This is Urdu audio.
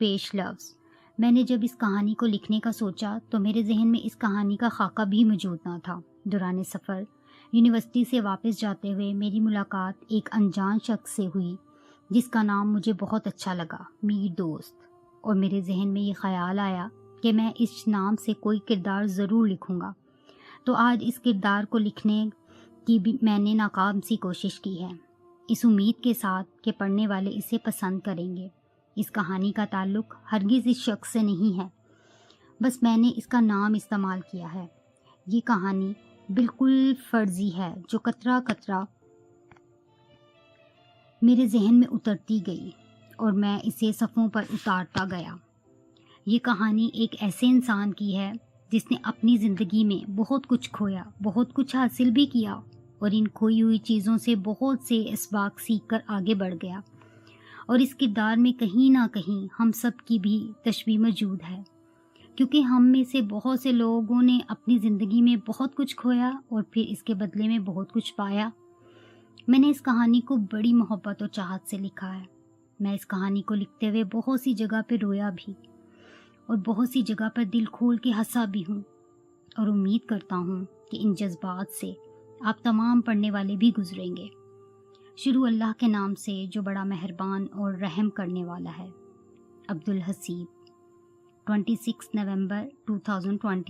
پیش لفظ۔ میں نے جب اس کہانی کو لکھنے کا سوچا تو میرے ذہن میں اس کہانی کا خاکہ بھی موجود نہ تھا۔ دوران سفر یونیورسٹی سے واپس جاتے ہوئے میری ملاقات ایک انجان شخص سے ہوئی جس کا نام مجھے بہت اچھا لگا، میر دوست، اور میرے ذہن میں یہ خیال آیا کہ میں اس نام سے کوئی کردار ضرور لکھوں گا۔ تو آج اس کردار کو لکھنے کی بھی میں نے ناکام سی کوشش کی ہے، اس امید کے ساتھ کہ پڑھنے والے اسے پسند کریں گے۔ اس کہانی کا تعلق ہرگز اس شخص سے نہیں ہے، بس میں نے اس کا نام استعمال کیا ہے۔ یہ کہانی بالکل فرضی ہے جو قطرہ قطرہ میرے ذہن میں اترتی گئی اور میں اسے صفوں پر اتارتا گیا۔ یہ کہانی ایک ایسے انسان کی ہے جس نے اپنی زندگی میں بہت کچھ کھویا، بہت کچھ حاصل بھی کیا، اور ان کھوئی ہوئی چیزوں سے بہت سے اسباق سیکھ کر آگے بڑھ گیا۔ اور اس کردار میں کہیں نہ کہیں ہم سب کی بھی تشبیہ موجود ہے، کیونکہ ہم میں سے بہت سے لوگوں نے اپنی زندگی میں بہت کچھ کھویا اور پھر اس کے بدلے میں بہت کچھ پایا۔ میں نے اس کہانی کو بڑی محبت اور چاہت سے لکھا ہے۔ میں اس کہانی کو لکھتے ہوئے بہت سی جگہ پہ رویا بھی اور بہت سی جگہ پر دل کھول کے ہنسا بھی ہوں، اور امید کرتا ہوں کہ ان جذبات سے آپ تمام پڑھنے والے بھی گزریں گے۔ شروع اللہ کے نام سے جو بڑا مہربان اور رحم کرنے والا ہے۔ عبدالحسیب، 26 نومبر 2020۔